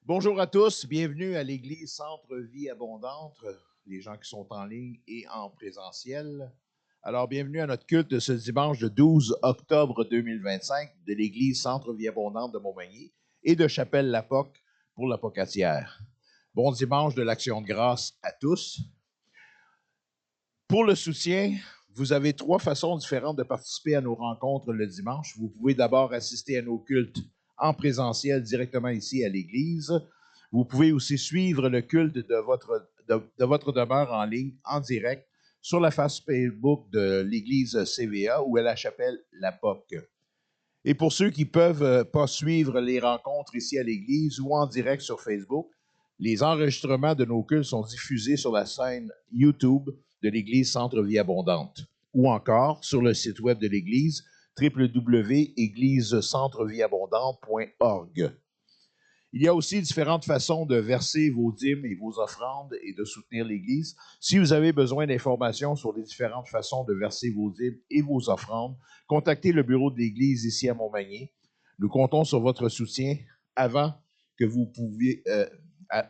Bonjour à tous, bienvenue à l'Église Centre Vie Abondante, les gens qui sont en ligne et en présentiel. Alors, bienvenue à notre culte de ce dimanche de 12 octobre 2025 de l'Église Centre Vie Abondante de Montmagny et de Chapelle-la-Poque pour la Pocatière. Bon dimanche de l'Action de grâce à tous. Pour le soutien, vous avez 3 façons différentes de participer à nos rencontres le dimanche. Vous pouvez d'abord assister à nos cultes en présentiel directement ici à l'Église. Vous pouvez aussi suivre le culte de votre demeure en ligne en direct sur la face Facebook de l'Église CVA ou à la chapelle La Poque. Et pour ceux qui ne peuvent pas suivre les rencontres ici à l'Église ou en direct sur Facebook, les enregistrements de nos cultes sont diffusés sur la chaîne YouTube de l'Église Centre Vie Abondante ou encore sur le site web de l'Église www.églisecentrevieabondante.org. Il y a aussi différentes façons de verser vos dîmes et vos offrandes et de soutenir l'Église. Si vous avez besoin d'informations sur les différentes façons de verser vos dîmes et vos offrandes, contactez le bureau de l'Église ici à Montmagny. Nous comptons sur votre soutien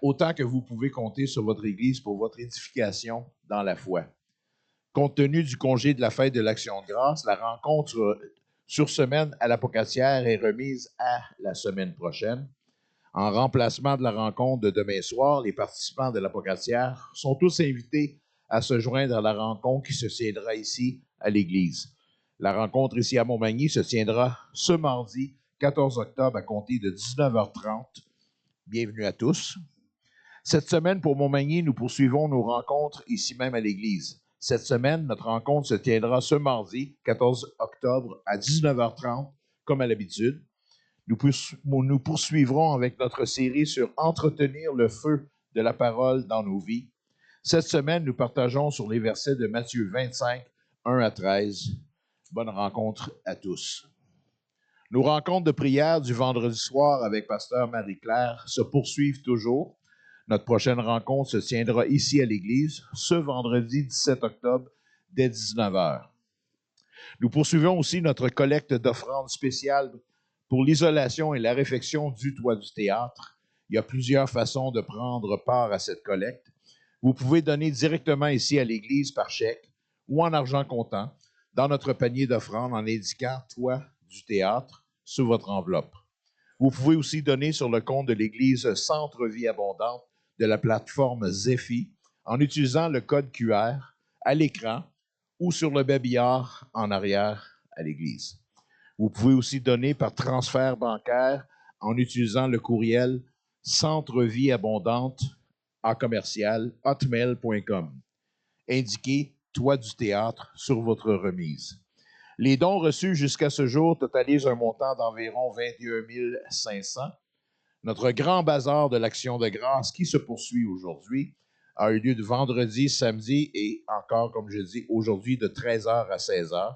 autant que vous pouvez compter sur votre Église pour votre édification dans la foi. Compte tenu du congé de la fête de l'Action de grâce, la rencontre sur semaine à la Pocatière est remise à la semaine prochaine. En remplacement de la rencontre de demain soir, les participants de la Pocatière sont tous invités à se joindre à la rencontre qui se tiendra ici à l'Église. La rencontre ici à Montmagny se tiendra ce mardi 14 octobre à compter de 19h30. Bienvenue à tous. Cette semaine, pour Montmagny, nous poursuivons nos rencontres ici même à l'Église. Cette semaine, notre rencontre se tiendra ce mardi 14 octobre à 19h30, comme à l'habitude. Nous poursuivrons avec notre série sur entretenir le feu de la parole dans nos vies. Cette semaine, nous partageons sur les versets de Matthieu 25, 1 à 13. Bonne rencontre à tous. Nos rencontres de prière du vendredi soir avec Pasteur Marie-Claire se poursuivent toujours. Notre prochaine rencontre se tiendra ici à l'Église ce vendredi 17 octobre dès 19h. Nous poursuivons aussi notre collecte d'offrandes spéciales pour l'isolation et la réfection du toit du théâtre. Il y a plusieurs façons de prendre part à cette collecte. Vous pouvez donner directement ici à l'Église par chèque ou en argent comptant dans notre panier d'offrandes en indiquant « Toit du théâtre » sur votre enveloppe. Vous pouvez aussi donner sur le compte de l'Église Centre Vie Abondante de la plateforme Zephy en utilisant le code QR à l'écran ou sur le babillard en arrière à l'Église. Vous pouvez aussi donner par transfert bancaire en utilisant le courriel centrevieabondante@hotmail.com. Indiquez « Toit du théâtre » sur votre remise. Les dons reçus jusqu'à ce jour totalisent un montant d'environ 21 500. Notre grand bazar de l'Action de grâce qui se poursuit aujourd'hui a eu lieu de vendredi, samedi et encore, comme je dis, aujourd'hui de 13h à 16h.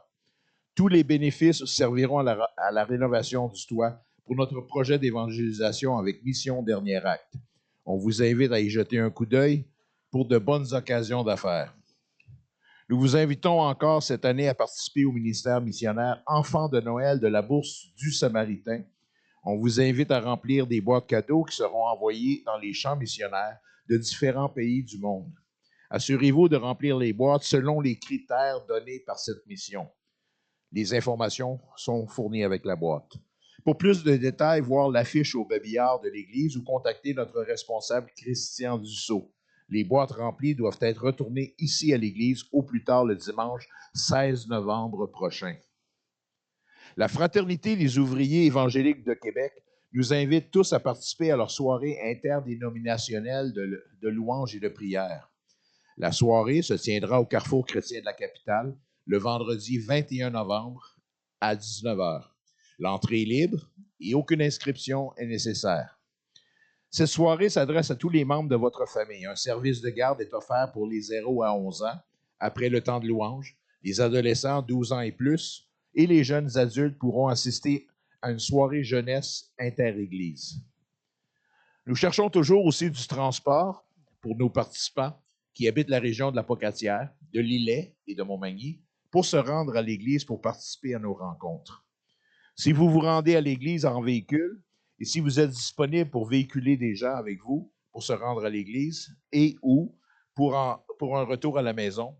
Tous les bénéfices serviront à la rénovation du toit pour notre projet d'évangélisation avec Mission Dernier Acte. On vous invite à y jeter un coup d'œil pour de bonnes occasions d'affaires. Nous vous invitons encore cette année à participer au ministère missionnaire Enfants de Noël de la Bourse du Samaritain. On vous invite à remplir des boîtes cadeaux qui seront envoyées dans les champs missionnaires de différents pays du monde. Assurez-vous de remplir les boîtes selon les critères donnés par cette mission. Les informations sont fournies avec la boîte. Pour plus de détails, voir l'affiche au babillard de l'Église ou contacter notre responsable Christian Dussault. Les boîtes remplies doivent être retournées ici à l'Église au plus tard le dimanche 16 novembre prochain. La Fraternité des ouvriers évangéliques de Québec nous invite tous à participer à leur soirée interdénominationnelle de louanges et de prières. La soirée se tiendra au Carrefour chrétien de la capitale le vendredi 21 novembre à 19h. L'entrée est libre et aucune inscription est nécessaire. Cette soirée s'adresse à tous les membres de votre famille. Un service de garde est offert pour les 0 à 11 ans après le temps de louange. Les adolescents 12 ans et plus et les jeunes adultes pourront assister à une soirée jeunesse inter-église. Nous cherchons toujours aussi du transport pour nos participants qui habitent la région de la Pocatière, de l'Îlet et de Montmagny pour se rendre à l'Église pour participer à nos rencontres. Si vous vous rendez à l'Église en véhicule, Et si vous êtes disponible pour véhiculer des gens avec vous, pour se rendre à l'église et ou pour un retour à la maison,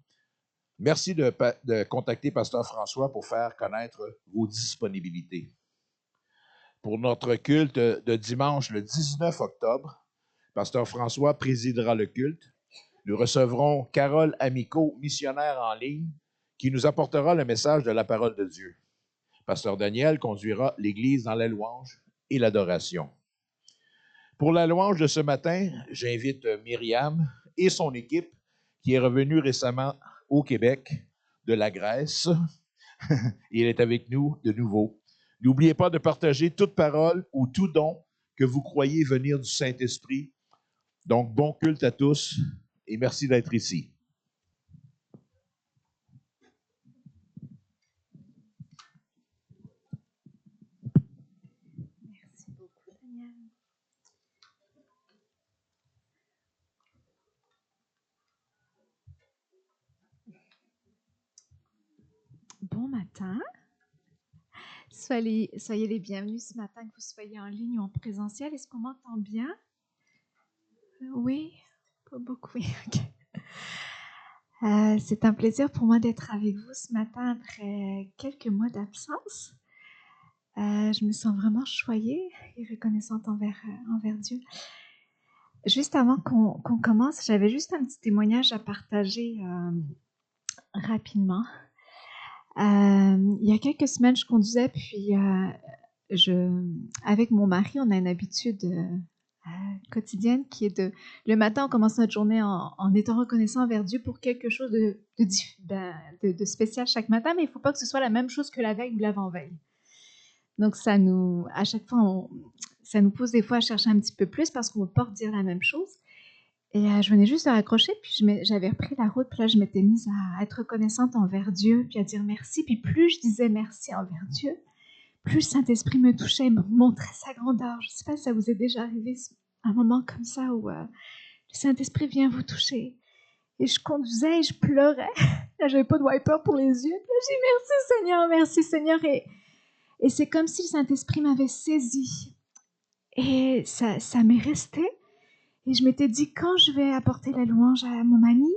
merci de contacter Pasteur François pour faire connaître vos disponibilités. Pour notre culte de dimanche le 19 octobre, Pasteur François présidera le culte. Nous recevrons Carole Amico, missionnaire en ligne, qui nous apportera le message de la parole de Dieu. Pasteur Daniel conduira l'Église dans la louange et l'adoration. Pour la louange de ce matin, j'invite Myriam et son équipe, qui est revenue récemment au Québec de la Grèce. Et elle est avec nous de nouveau. N'oubliez pas de partager toute parole ou tout don que vous croyez venir du Saint-Esprit. Donc, bon culte à tous et merci d'être ici. Merci beaucoup, Daniel. Bon matin. Soyez les bienvenus ce matin, que vous soyez en ligne ou en présentiel. Est-ce qu'on m'entend bien? Oui, pas beaucoup. Oui, ok. C'est un plaisir pour moi d'être avec vous ce matin après quelques mois d'absence. Je me sens vraiment choyée et reconnaissante envers Dieu. Juste avant qu'on commence, j'avais juste un petit témoignage à partager rapidement. Il y a quelques semaines, je conduisais, puis avec mon mari, on a une habitude quotidienne qui est le matin, on commence notre journée en étant reconnaissant envers Dieu pour quelque chose de spécial chaque matin, mais il ne faut pas que ce soit la même chose que la veille ou l'avant-veille. Donc, à chaque fois, ça nous pousse des fois à chercher un petit peu plus parce qu'on ne veut pas redire la même chose. Et je venais juste de raccrocher, puis j'avais repris la route, puis là, je m'étais mise à être reconnaissante envers Dieu, puis à dire merci. Puis plus je disais merci envers Dieu, plus le Saint-Esprit me touchait, me montrait sa grandeur. Je ne sais pas si ça vous est déjà arrivé, un moment comme ça où le Saint-Esprit vient vous toucher. Et je conduisais et je pleurais. Là, j'avais pas de wiper pour les yeux. Puis là, j'ai dit merci Seigneur. Et c'est comme si le Saint-Esprit m'avait saisi. Et ça m'est resté. Et je m'étais dit, quand je vais apporter la louange à mon ami,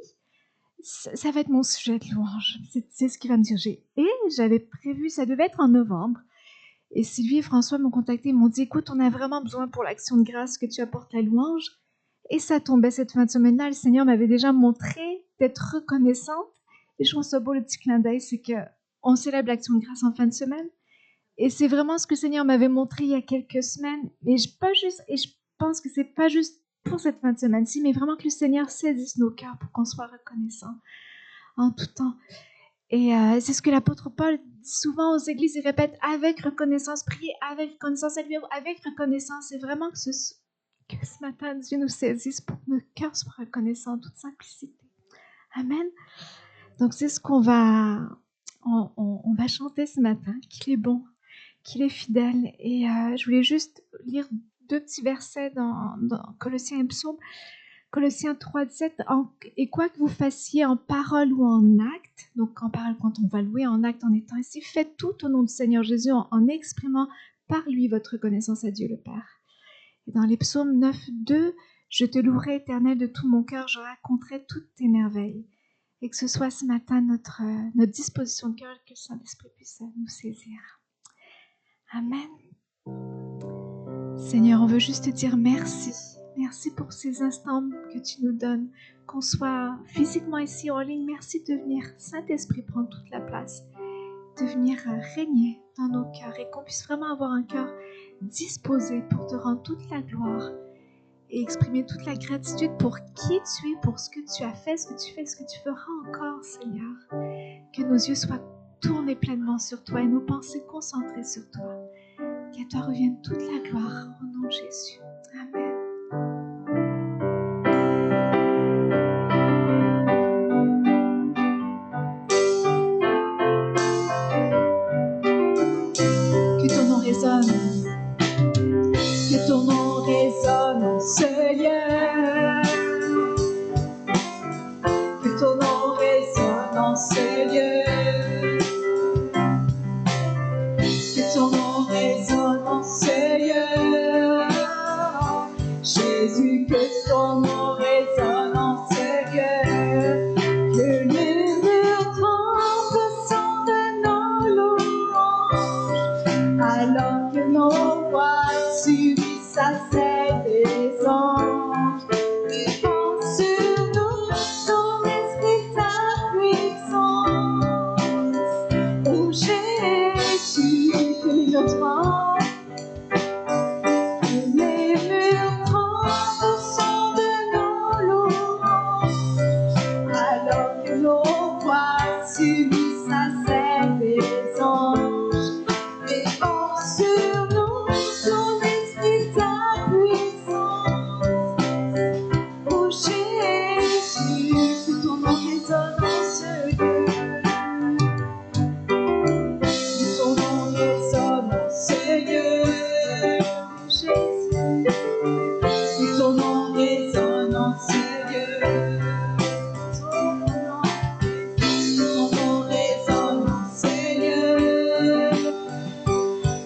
ça va être mon sujet de louange. C'est ce qu'il va me dire. Et j'avais prévu, ça devait être en novembre. Et Sylvie et François m'ont contacté, ils m'ont dit, écoute, on a vraiment besoin pour l'action de grâce que tu apportes la louange. Et ça tombait cette fin de semaine-là. Le Seigneur m'avait déjà montré d'être reconnaissante. Et je trouve ça beau, le petit clin d'œil, c'est qu'on célèbre l'action de grâce en fin de semaine. Et c'est vraiment ce que le Seigneur m'avait montré il y a quelques semaines. Et je pense que c'est pas juste pour cette fin de semaine-ci, mais vraiment que le Seigneur saisisse nos cœurs pour qu'on soit reconnaissants en tout temps. Et c'est ce que l'apôtre Paul dit souvent aux églises, il répète, avec reconnaissance, priez avec reconnaissance, saluez-vous avec reconnaissance. C'est vraiment que ce matin, Dieu nous saisisse pour que nos cœurs soient reconnaissants en toute simplicité. Amen. Donc c'est ce qu'on va chanter ce matin, qu'il est bon, qu'il est fidèle. Et je voulais juste lire 2 petits versets dans Colossiens et Psaumes. Colossiens 3,17, et quoi que vous fassiez en parole ou en acte, donc en parole quand on va louer, en acte en étant ici, faites tout au nom du Seigneur Jésus en exprimant par lui votre reconnaissance à Dieu le Père. Et dans les psaumes 9,2, je te louerai éternel de tout mon cœur, je raconterai toutes tes merveilles. Et que ce soit ce matin notre disposition de cœur, que le Saint-Esprit puisse nous saisir. Amen. Seigneur, on veut juste te dire merci. Merci pour ces instants que tu nous donnes, qu'on soit physiquement ici en ligne. Merci de venir, Saint-Esprit, prendre toute la place, de venir régner dans nos cœurs et qu'on puisse vraiment avoir un cœur disposé pour te rendre toute la gloire et exprimer toute la gratitude pour qui tu es, pour ce que tu as fait, ce que tu fais, ce que tu feras encore, Seigneur. Que nos yeux soient tournés pleinement sur toi et nos pensées concentrées sur toi. Qu'à toi revienne toute la gloire au nom de Jésus. Amen. Que ton nom résonne. Que ton nom résonne en ce lieu. Que ton nom résonne en ce lieu. Que ton nom résonne en ce lieu. murs tremblent, que les murs tremblent au son de nos louanges, alors que nos voix s'unissent à celles des anges. Répand sur nous ton esprit, ta puissance. Oh Jésus, que ton nom résonne en ce lieu. Que ton nom résonne en ce lieu. Jésus, que ton nom résonne en ce lieu. Que ton nom résonne en ce lieu.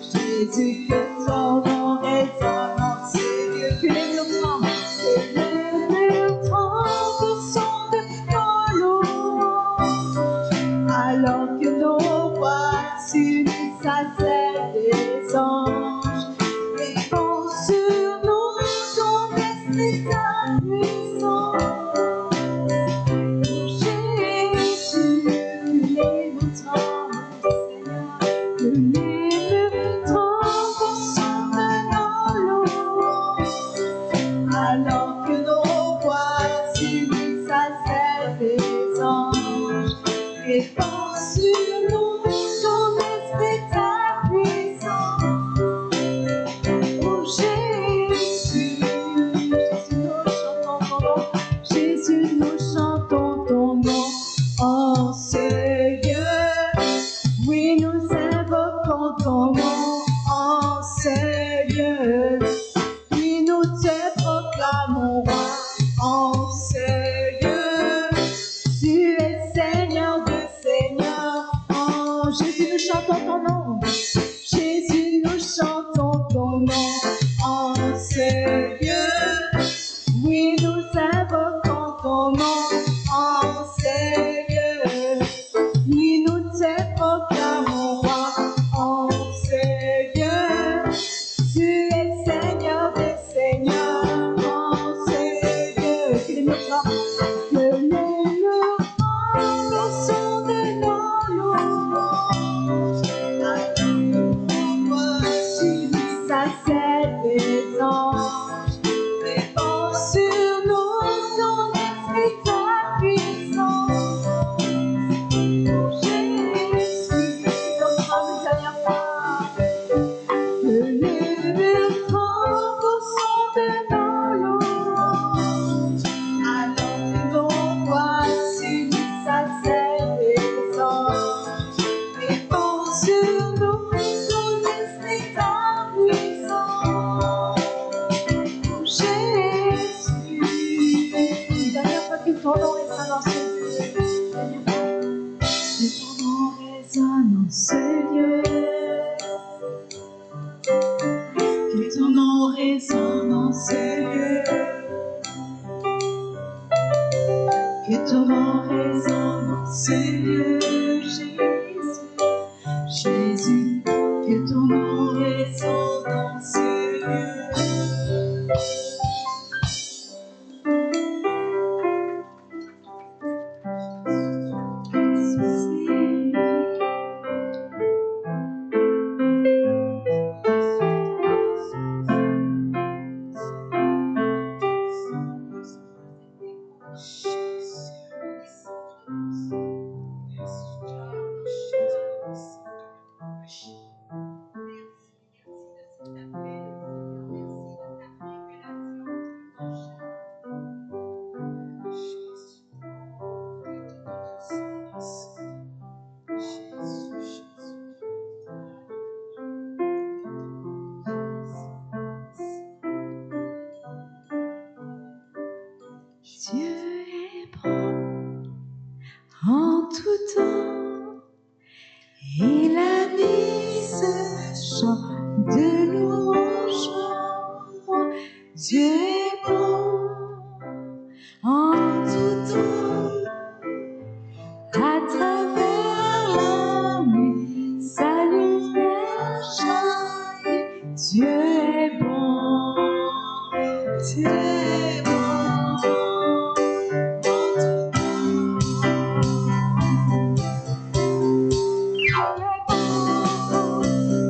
Jésus, que ton nom résonne en ce lieu. Que les murs tremblent, que les murs tremblent au son de nos louanges, alors que nos voix s'unissent à celles des anges. Répand sur nous ton esprit, ta puissance. Oh Jésus, que les murs tremblent, Seigneur, que les murs tremblent au son de nos louanges, alors que nos voix s'unissent à celles des anges. Répand sur nous ton esprit, ta puissance. Oh Jésus, Jésus, nous chantons ton nom en ce lieu. Oui, nous invoquons ton nom en ce lieu. Oui, nous te proclamons roi en ce lieu. Tu es Seigneur de Seigneurs. Oh Jésus, nous chantons ton nom. Jésus, nous chantons ton nom en ce lieu. Oui, nous invoquons ton nom en ce lieu. Oui, nous te proclamons roi en ce lieu. Tu es Seigneur des Seigneurs en ce lieu. Que les murs tremblent, que les murs tremblent au son de nos louanges, alors que nos voix s'unissent à celles des anges. Répand sur nous ton esprit, ta puissance. Oh Jésus, notre âme nous dernière fois. Que les murs tremblent au son de nos louanges, alors que nos voix s'unissent à celles des anges. Répand sur nous ton esprit, ta puissance. Oh Jésus, une dernière fois que ton nom résonne en ce lieu. Que ton nom résonne en ce lieu. Que ton nom résonne en ce lieu. Que ton nom résonne en ce lieu, Jésus. Jésus, que ton nom résonne en ce lieu. Dieu est bon en tout temps. Il a mis ce chant de louange en moi. Dieu est bon en tout temps. À travers la nuit, sa lumière jaillit. Dieu est bon. Dieu est bon.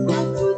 En tout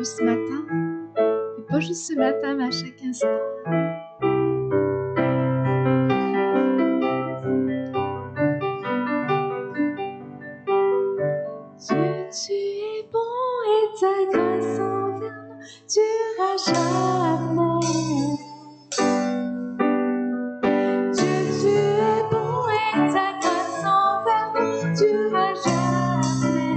Ce matin, et pas juste ce matin, mais à chaque instant. Dieu, tu es bon et ta grâce envers nous durera jamais. Dieu, tu es bon et ta grâce envers nous durera jamais.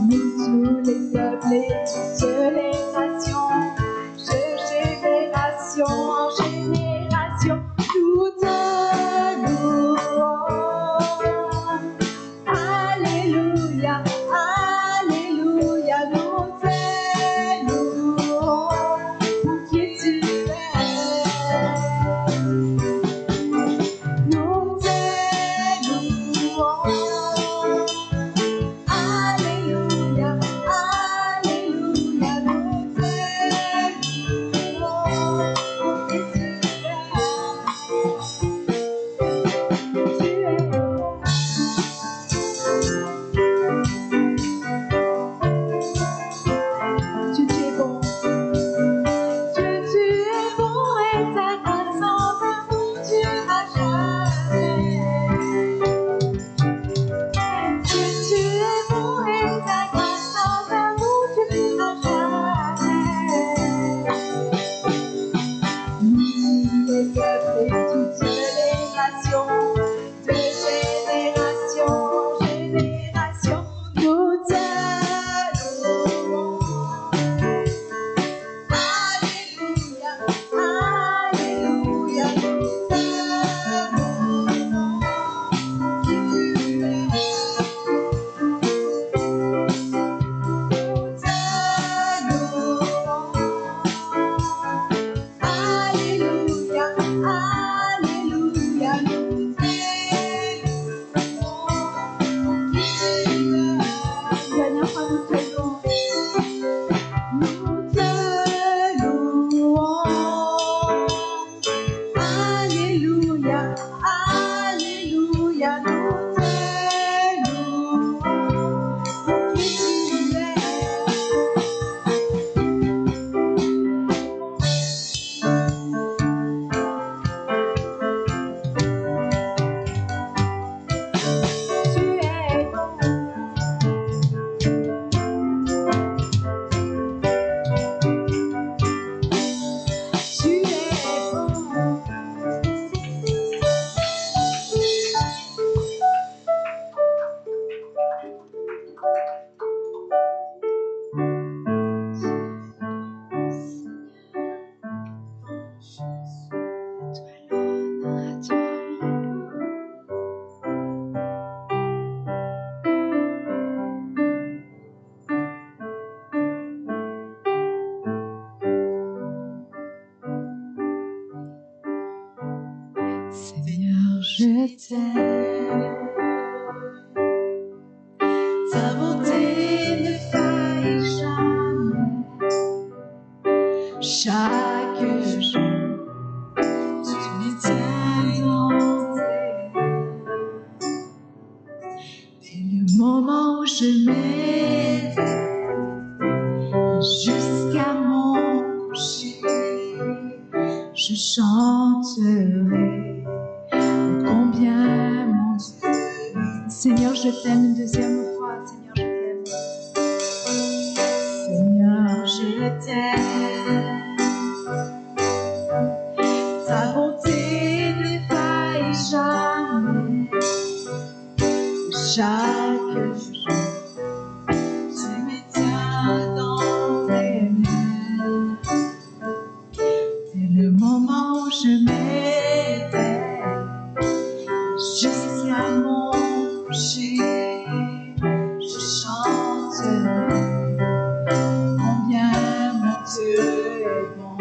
Nous tous les peuples et toutes les nations, de génération en génération, nous te louons. Alléluia, Alléluia, nous te louons pour qui tu es. Nous te louons. Alléluia, Alléluia, nous te louons pour qui tu es. Tu es bon. Dieu, tu es bon. Dieu, tu es bon et ta grâce envers nous durera jamais. Dieu, tu es bon et ta grâce envers nous durera jamais. Nous, les peuples et toutes les nations, de génération en génération, nous te louons. Alléluia, Alléluia, nous te louons. Qui tu es, nous te louons. Alléluia, Alléluia, nous te louons. Qui tu es. Dernière fois, nous te louons. Nous te louons. Alléluia, Alléluia, nous te louons. Qui tu es. Tu es bon. Tu es bon. Seigneur, je t'aime. Ta bonté ne faillit jamais. Chaque jour, tu me tiens dans tes mains. Dès le moment où je m'éveille jusqu'à mon coucher, je chanterai combien mon Dieu. Seigneur, je t'aime une deuxième fois. Seigneur, je t'aime. Seigneur, je t'aime. Ta bonté ne faillit jamais. Chaque jour, tu me tiens dans tes mains. Dès le moment où je m'éveille jusqu'à mon coucher, je chante combien mon Dieu est bon.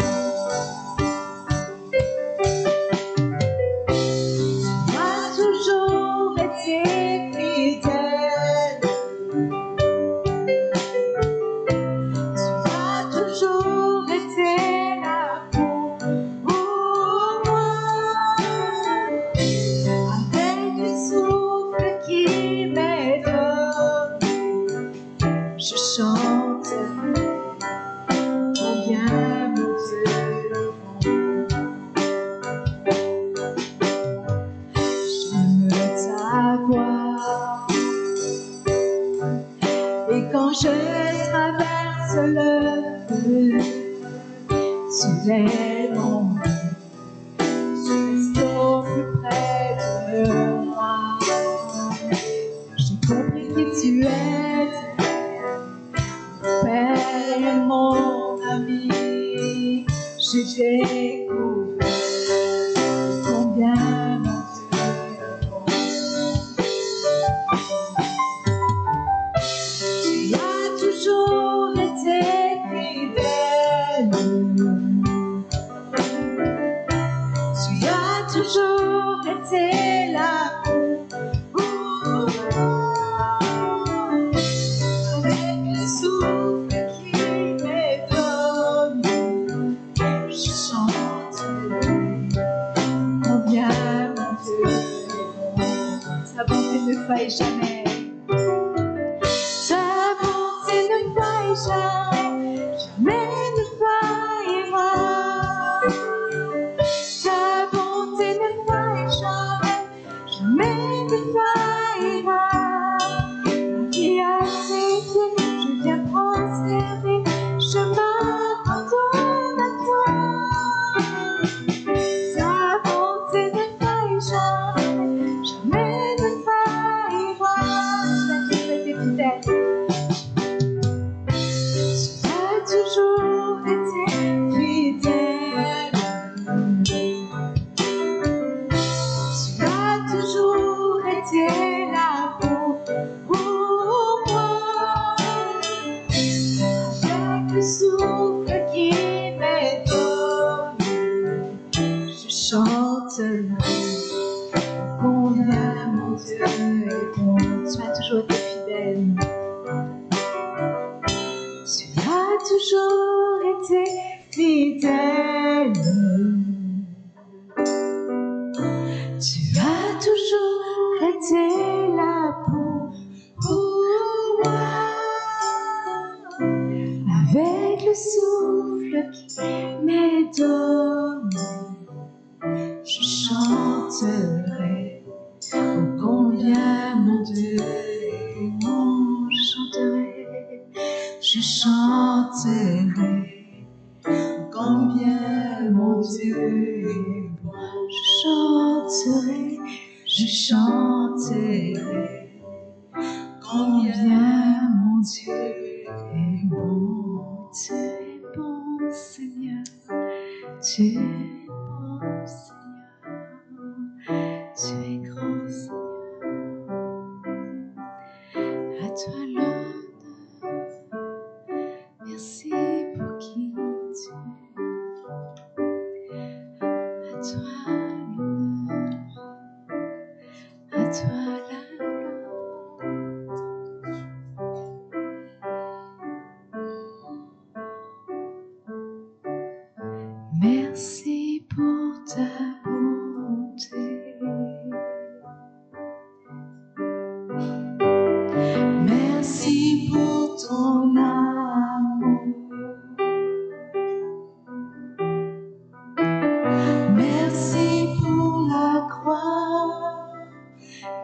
Tu as toujours été fidèle, tu as toujours été là pour moi. Avec le souffle qui m'étonne, je chante combien mon Dieu est bon. J'aime ta voix, et quand je traverse le feu, tu es mon Dieu, tu restes au plus près de moi. J'ai compris qui tu es, Père et mon ami. J'ai découvert combien mon Dieu est bon. Tu as toujours été fidèle, tu as toujours été là pour moi. Avec le souffle qui m'étonne, je chante combien mon Dieu est bon. Sa bonté ne faille jamais. Sa bonté ne faille jamais, jamais ne faillira. Sa bonté ne faille jamais, jamais ne faillira. Qui a cessé, je viens prospérer, je m'abandonne à toi. Sa bonté ne faille jamais, jamais ne faillira. Tu as toujours été fidèle, tu as toujours été fidèle, tu as toujours été là pour moi. Avec le souffle qui m'étonne, je chante combien mon Dieu est bon. Tu as toujours été fidèle, tu as toujours été fidèle, tu as toujours été là pour moi. Avec le souffle qui m'étonne, je chanterai combien mon Dieu est bon. Je chanterai combien mon Dieu est bon. Je chanterai combien mon Dieu est bon. Tu es bon, Seigneur, tu es bon, Seigneur, tu es grand, Seigneur. À toi l'honneur, merci pour qui tu es. À toi l'honneur, à toi la gloire. Merci pour ta bonté. Merci pour ton amour. Merci pour la croix.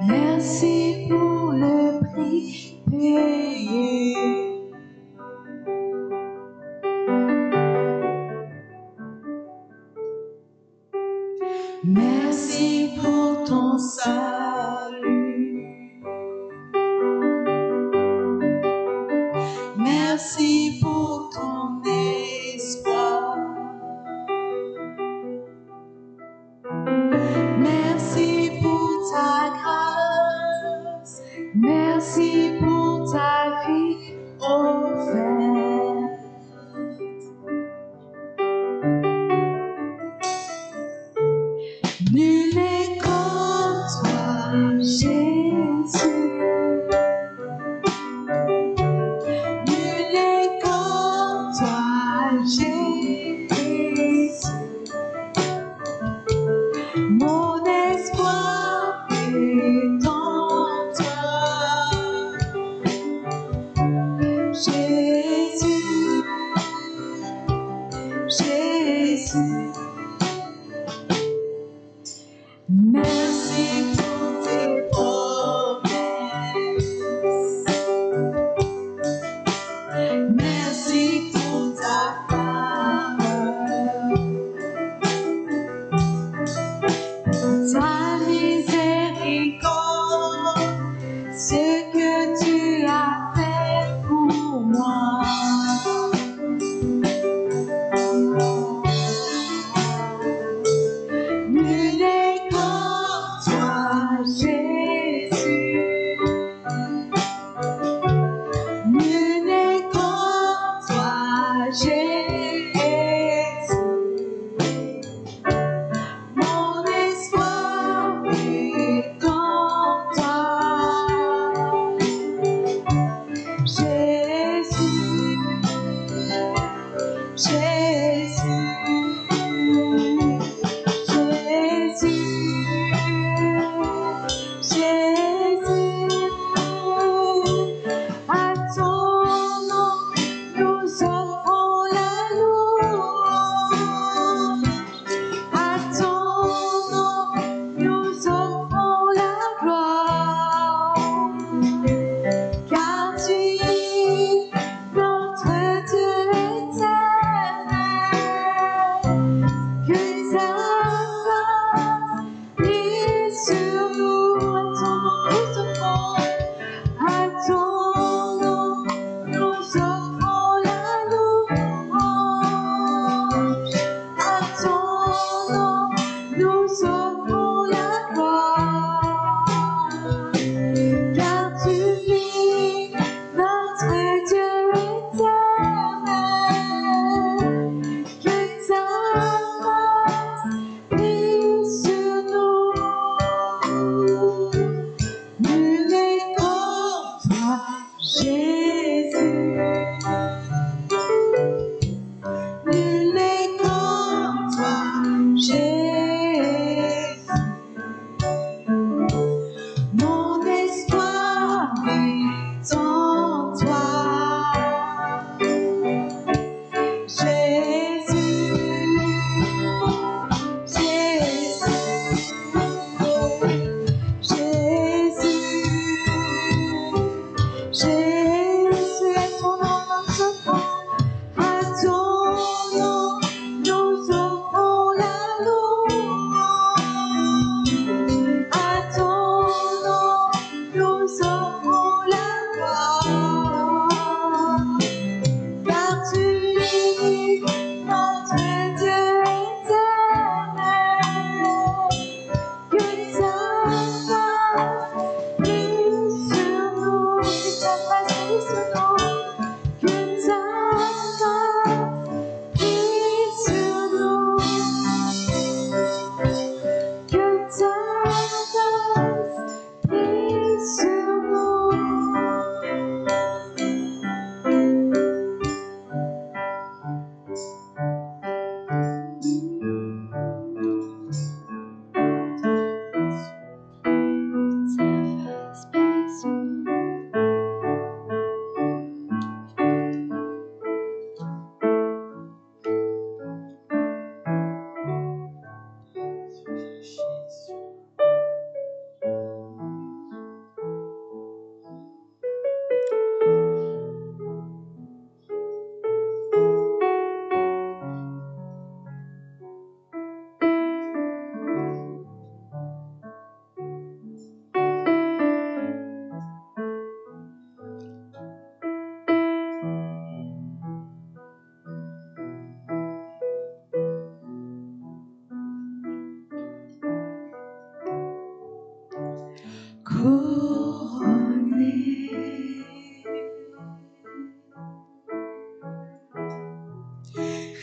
Merci pour le prix payé. Merci pour ton salut. Merci pour ton espoir. Merci pour ta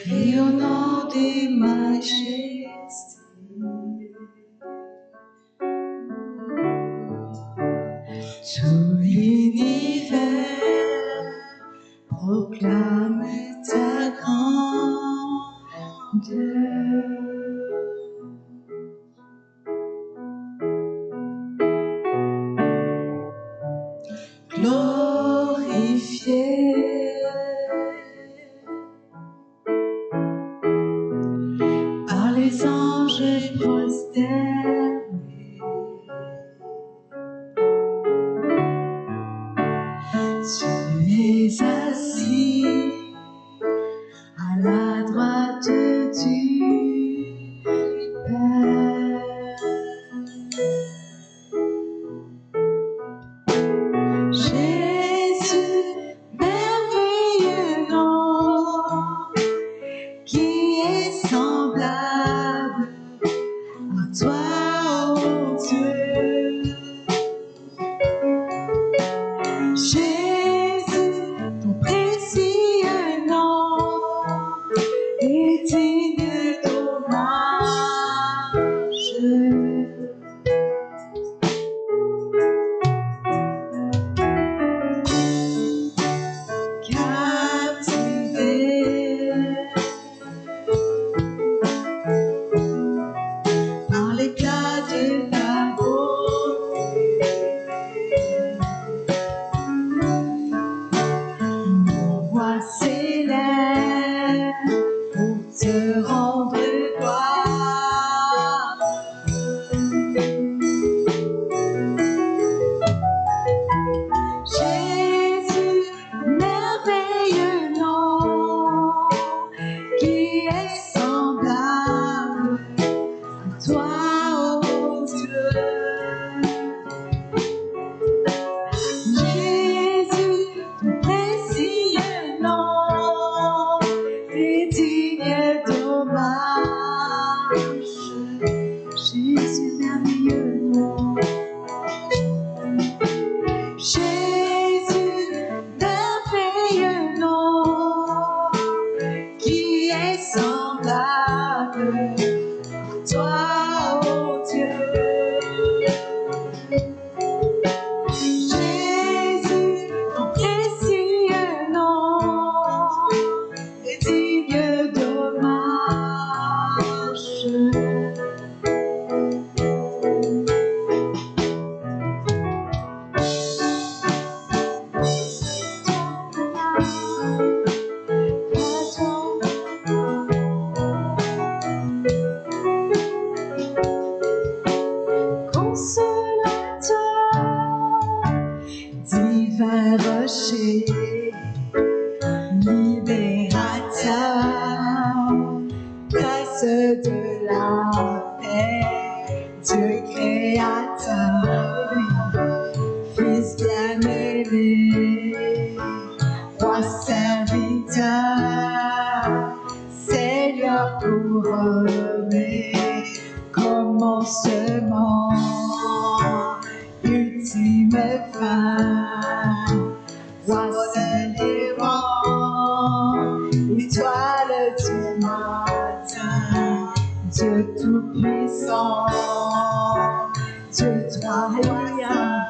rayonnant des majestés. Tout l'univers proclame ta grandeur. Glorifié par les anges prosternés, tu es assis à la droite du Père. rocher, libérateur, prince de la paix, Dieu créateur, Fils bien-aimé, roi serviteur, Seigneur couronné, commencement, ultime fin, roi célérant, étoile du matin, Dieu tout-puissant, Dieu troyant,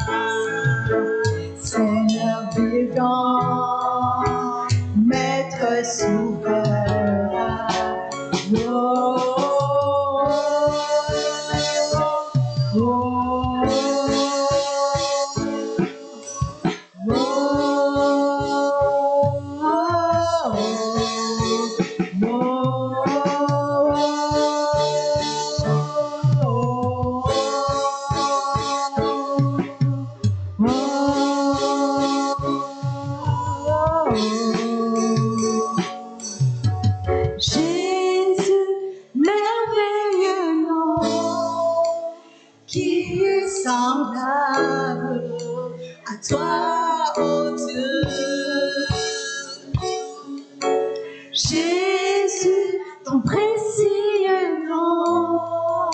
Seigneur vivant, Maître souverain. Jésus, merveilleux nom, qui est semblable à toi, ô Dieu. Jésus, ton précieux nom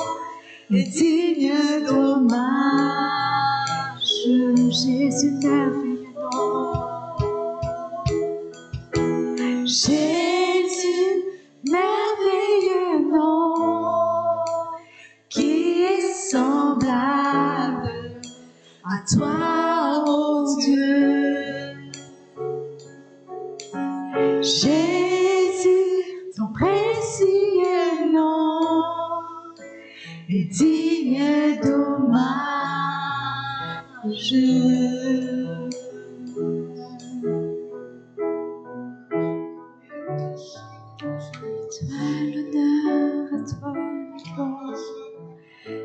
est digne d'hommage. Jésus, merveilleux nom. Jésus, merveilleux nom, qui est semblable à toi, ô Dieu. Jésus, ton précieux nom est digne d'hommage. L'honneur à toi,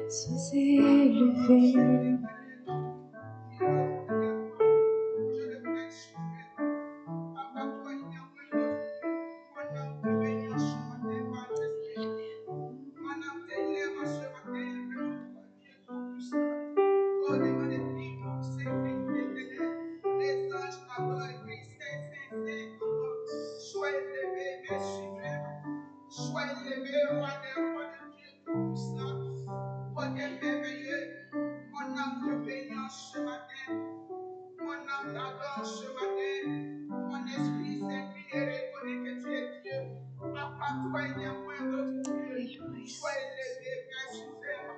sois élevé. Sois élevé, roi des rois de Dieu tout-puissant. Toi qui es merveilleux, mon âme te bénit ce matin. Mon âme t'adore ce matin. Mon esprit s'incline et reconnaît que tu es Dieu. Papa, toi, il n'y a point d'autre Dieu. Sois élevé, Père suprême.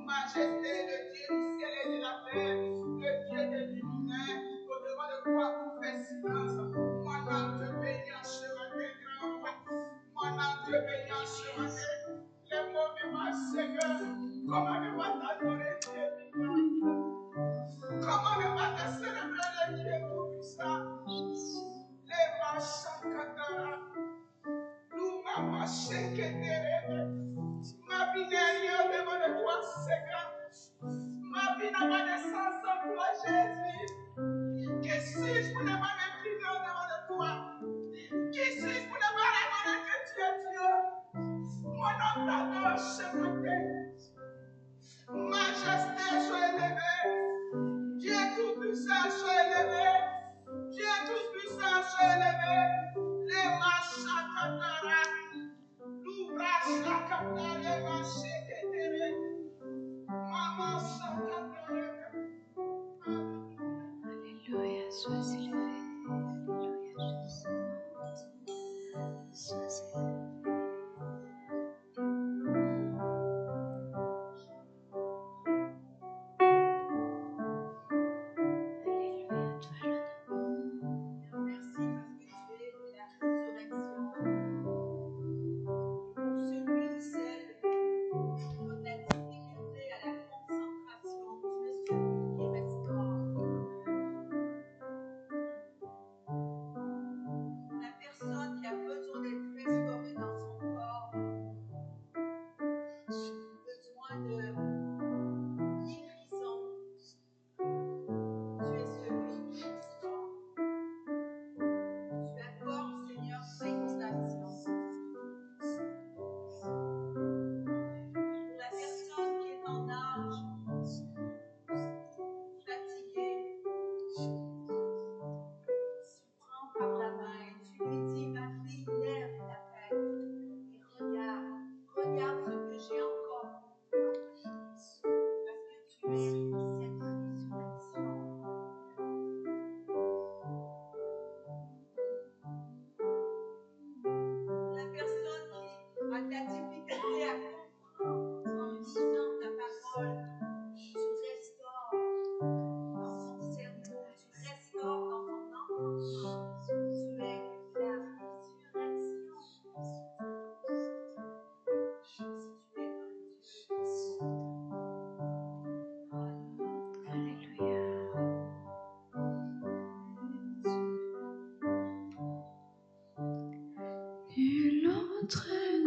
Majesté, le Dieu du ciel et de la terre, le Dieu de l'univers. Au-devant de toi, tout fait silence. Mon âme te bénit ce matin, grand roi. Mon âme te bénit ce matin. Les mots me marchent, Seigneur. Comment ne pas t'adorer, Dieu vivant? Comment ne pas te célébrer, le Dieu tout-puissant? Les machakatara. Nous m'a ma vie n'est rien devant de toi, Seigneur. Ma vie n'a pas de sens sans toi, Jésus. Qui suis-je pour ne pas m'incliner devant de toi? Qui suis-je pour ne pas reconnaître que tu es Dieu? Mon âme t'adore ce matin. Majesté, sois élevé. Dieu tout-puissant, sois élevé. Dieu tout-puissant, sois élevé. Les machakatara. L'ouvrage la katare macheketere. Maman sakatare. Alléluia, sois élevé. Alléluia, Jésus. Sois élevé. Alléluia, toi l'honneur. Merci parce que tu es la résurrection. Pour celui ou celle dont la difficulté à la concentration, tu es celui qui restaure.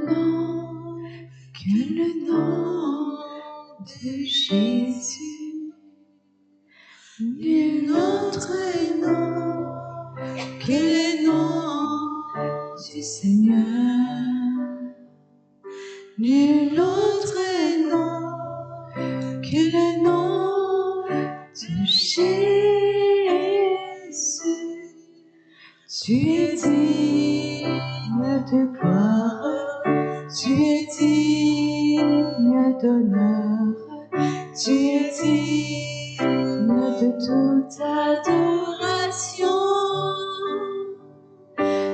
nom, que le nom de Jésus. Nul autre nom que le nom du Seigneur. Nul autre nom que le nom de Jésus. Tu es digne de gloire, tu es digne d'honneur, tu es digne de toute adoration.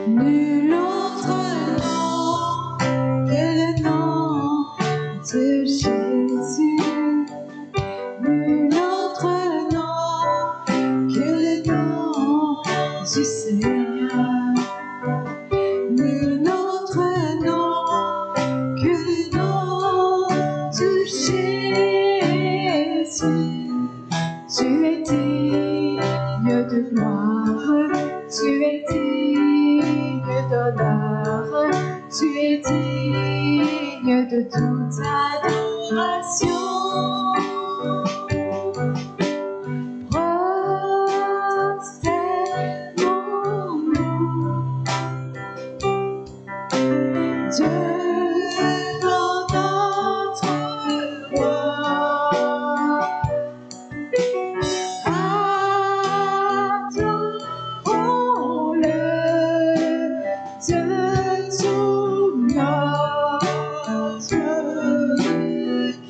Nul autre nom que le nom de Jésus. Nul autre nom que le nom du Seigneur. Nul autre nom que le nom de Jésus. Tu es digne de gloire, tu es digne d'honneur, tu es digne de toute adoration. Prosternons-nous, Dieu dans notre roi. Adorons-le, Dieu tout notre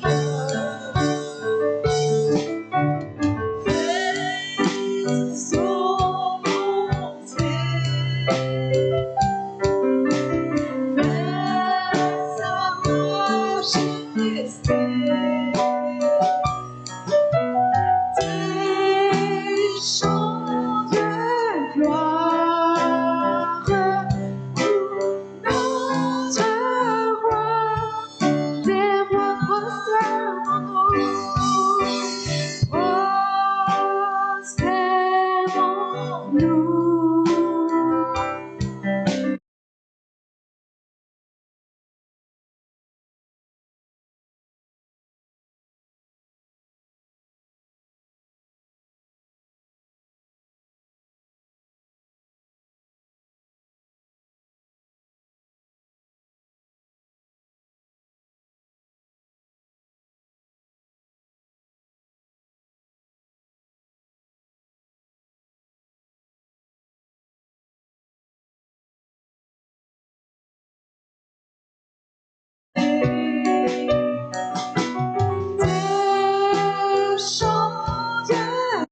cœur. Fais son bonté, fais sa majesté. Des chants de gloire pour notre roi. Des rois prosternons-nous, prosternons-nous. Des chants de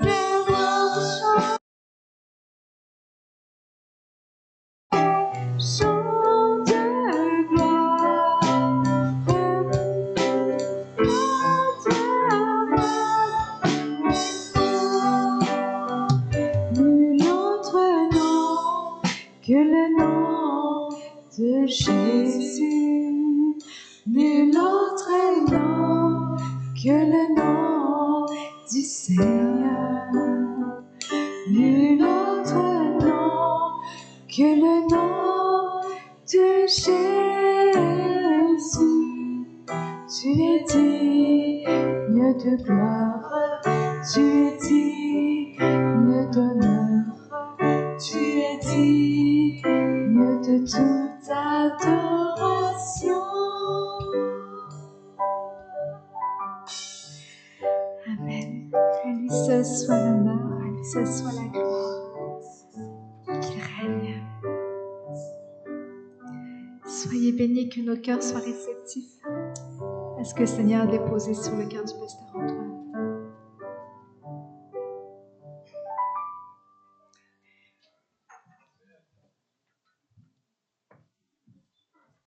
des rois chants de gloire. Nul autre nom que le nom de Jésus. Nul autre nom que le nom du Seigneur. Nul autre nom que le nom de Jésus. Tu es digne de gloire, tu es digne d'honneur, tu es digne de toute adoration. Amen. À lui seul soit l'honneur, à lui seul soit la gloire. Qu'il règne. Soyez bénis, que nos cœurs soient réceptifs à ce que le Seigneur a déposé sur le cœur du pasteur Antoine.